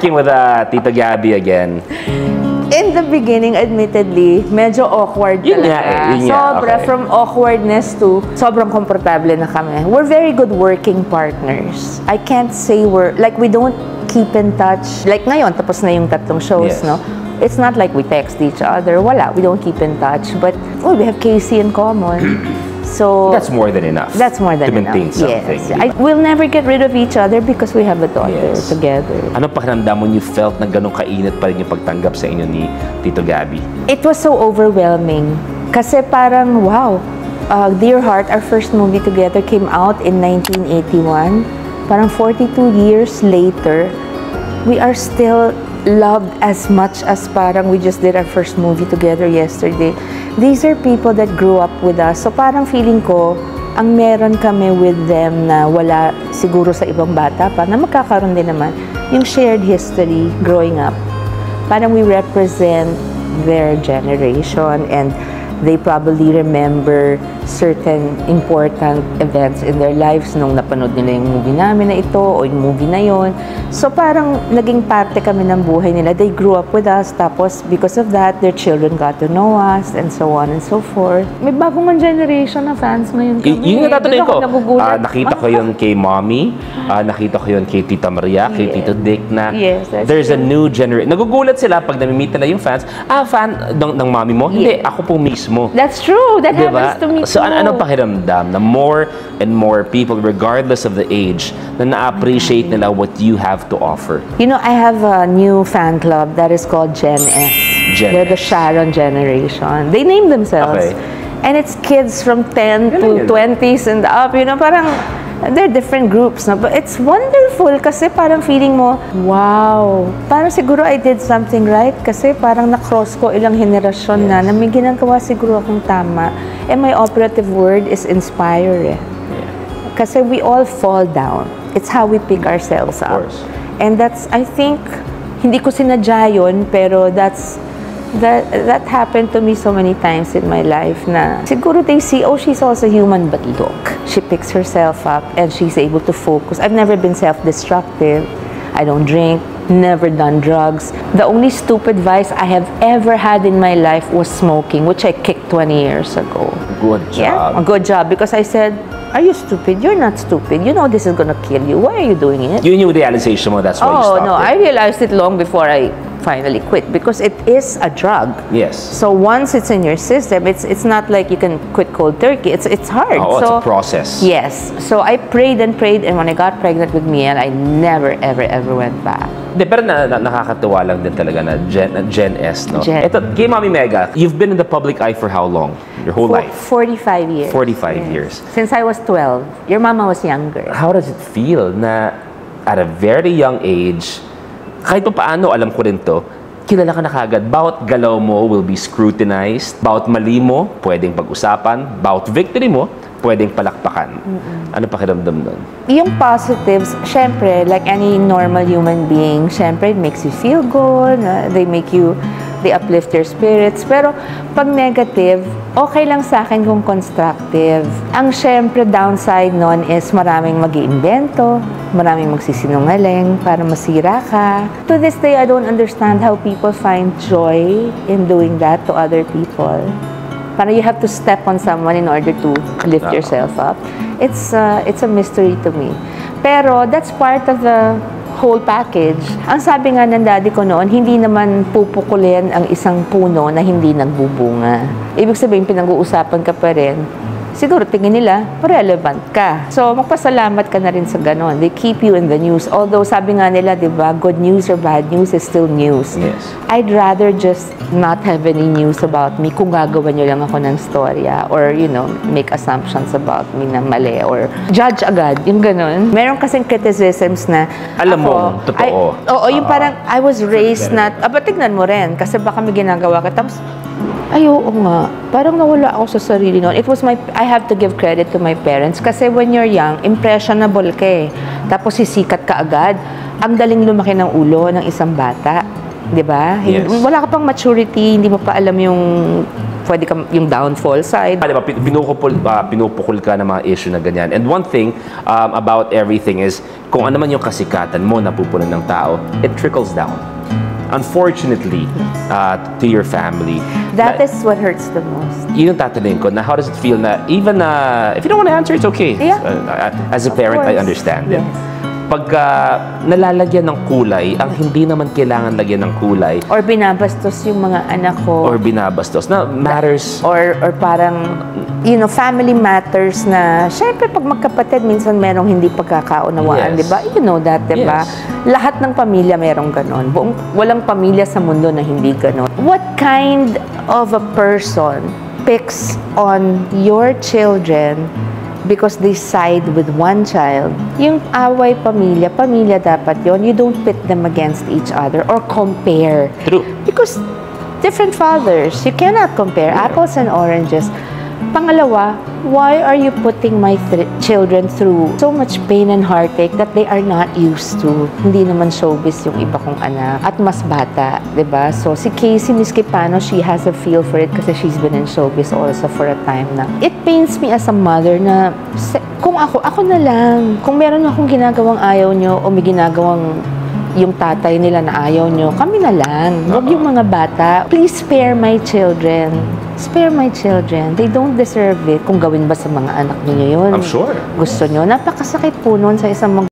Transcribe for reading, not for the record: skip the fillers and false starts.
working with Tita Gabby again? In the beginning, admittedly, medyo awkward talaga. Sobra, okay. from awkwardness to sobrang komportable na kami. We're very good working partners. I can't say we don't keep in touch. Like ngayon, tapos na yung 3 shows, no? It's not like we text each other. Wala, we don't keep in touch. But, we have Casey in common. So that's more than enough. That's more than enough. To maintain something. Yes. We'll never get rid of each other because we have a daughter together. Ano pakiramdam mo, you felt na ganun kainit pa rin yung pagtanggap sa inyo ni Tito Gabby? It was so overwhelming. Kasi parang, wow, Dear Heart, our first movie together came out in 1981. Parang 42 years later, we are still loved as much as parang we just did our first movie together yesterday. These are people that grew up with us. So parang feeling ko, ang meron kami with them na wala siguro sa ibang bata pa, na magkakaroon din naman, yung shared history growing up. Parang we represent their generation and they probably remember certain important events in their lives nung napanood nila yung movie namin na ito o yung movie na yon. So parang naging parte kami ng buhay nila. They grew up with us, tapos because of that, their children got to know us and so on and so forth. May bagong generation na fans ngayon kami. Yung natatanong ko, nakita ko yun kay Mommy, nakita ko yun kay Tita Maria, kay Tito Dick na there's a new generation. Nagugulat sila pag namimit na yung fans, fan ng Mommy mo? Hindi, ako po mismo. That's true. That happens to me too. So ano pakiramdam na more and more people, regardless of the age, na na-appreciate nila what you have to offer? You know, I have a new fan club that is called Gen S. They're the Sharon generation. They name themselves. Okay. And it's kids from 10 to 20s and up. You know, parang they're different groups, no? But it's wonderful kasi parang feeling mo, wow, parang siguro I did something right kasi parang na-cross ko ilang henerasyon na may ginagawa siguro akong tama. And my operative word is inspire. Kasi we all fall down. It's how we pick ourselves up. And that's, I think, hindi ko sinadya yun, pero that happened to me so many times in my life na siguro they see, oh, she's also human, but look, she picks herself up and she's able to focus. I've never been self-destructive. I don't drink, never done drugs. The only stupid vice I have ever had in my life was smoking, which I kicked 20 years ago. Good job. Yeah, a good job, because I said, are you stupid? You're not stupid. You know this is gonna kill you. Why are you doing it? You knew the realization mo, that's why you stopped. Oh, no, I realized it long before I finally quit, because it is a drug. Yes. So once it's in your system, it's not like you can quit cold turkey. It's hard. Oh, so, it's a process. Yes. So I prayed and prayed, and when I got pregnant with Miel, I never, ever went back. Pero nakakatuwa lang din talaga na Gen S, no? Ito, kay Mommy Mega, you've been in the public eye for how long? Your whole life? 45 years. 45 years. Since I was 12. Your mama was younger. How does it feel na at a very young age, kahit pa paano, alam ko rin to, kilala ka na kagad, bawat galaw mo will be scrutinized, bawat mali mo, pwedeng pag-usapan, bawat victory mo, pwedeng palakpakan. Ano pakiramdam nun? Yung positives, syempre, like any normal human being, syempre, it makes you feel good, they uplift your spirits. Pero pag negative, okay lang sa akin kung constructive. Ang syempre downside nun is maraming mag-iimbento, maraming magsisinungaling para masira ka. To this day, I don't understand how people find joy in doing that to other people. Parang you have to step on someone in order to lift yourself up. It's a mystery to me. Pero that's part of the whole package. Ang sabi nga ng daddy ko noon, hindi naman pupukulin ang isang puno na hindi nagbubunga. Ibig sabihin, pinag-uusapan ka pa rin. Siguro tingin nila, relevant ka. So, magpasalamat ka na rin sa ganon. They keep you in the news. Although, sabi nga nila, di ba, good news or bad news is still news. Yes. I'd rather just not have any news about me kung gagawa nyo lang ako ng storya or, you know, make assumptions about me na mali or judge agad, yung ganon. Meron kasing criticisms na alam mo, totoo. Oo, yung parang I was raised na, tignan mo rin, kasi baka may ginagawa ka. Tapos, ay, oo nga. Parang nawala ako sa sarili noon. I have to give credit to my parents kasi when you're young, impressionable ka eh. Tapos sisikat ka agad. Ang daling lumaki ng ulo ng isang bata. Diba? Yes. Wala ka pang maturity, hindi mo pa alam yung pwede ka yung downfall side. Di ba, pinupukol ka ng mga issue na ganyan. And one thing about everything is, kung ano man yung kasikatan mo napupunan ng tao, it trickles down. Unfortunately, to your family. That is what hurts the most. Yun yung tatanungin ko, na how does it feel na, even if you don't want to answer, it's okay. Yeah. As a parent, I understand it. Pagka nalalagyan ng kulay, ang hindi naman kailangan lagyan ng kulay. Or binabastos yung mga anak ko. Or binabastos. Na matters. Or parang, family matters na, syempre pag magkapatid, minsan merong hindi pagkakaunawaan, Yes. di ba? You know that, di ba? Yes. Lahat ng pamilya merong ganon. Walang pamilya sa mundo na hindi ganon. What kind of a person picks on your children because they side with one child? Yung away pamilya dapat yon. You don't pit them against each other or compare. True. Because different fathers, you cannot compare apples and oranges. Pangalawa, why are you putting my children through so much pain and heartache that they are not used to? Hindi naman showbiz yung iba kong anak. At mas bata, di ba? So, si Casey Miskipano, she has a feel for it kasi she's been in showbiz also for a time na. It pains me as a mother na kung ako na lang. Kung meron akong ginagawang ayaw nyo o may ginagawang yung tatay nila na ayaw nyo, kami na lang. Huwag yung mga bata. Please spare my children. Spare my children. They don't deserve it. Kung gawin ba sa mga anak niyo yun? I'm sure. Gusto nyo? Napakasakit po nun sa isang